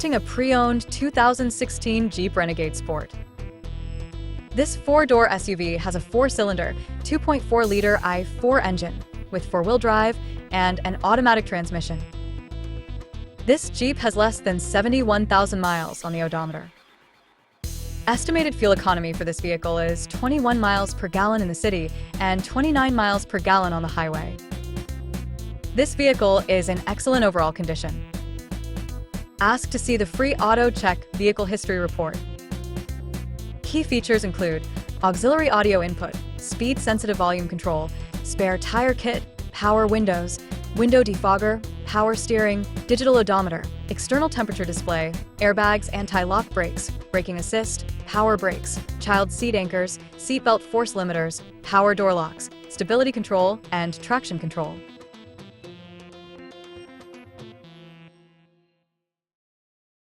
presenting a pre-owned 2016 Jeep Renegade Sport. This four-door SUV has a four-cylinder, 2.4-liter i4 engine with four-wheel drive and an automatic transmission. This Jeep has less than 71,000 miles on the odometer. Estimated fuel economy for this vehicle is 21 miles per gallon in the city and 29 miles per gallon on the highway. This vehicle is in excellent overall condition. Ask to see the free Auto Check Vehicle History Report. Key features include auxiliary audio input, speed-sensitive volume control, spare tire kit, power windows, window defogger, power steering, digital odometer, external temperature display, airbags, anti-lock brakes, braking assist, power brakes, child seat anchors, seatbelt force limiters, power door locks, stability control, and traction control.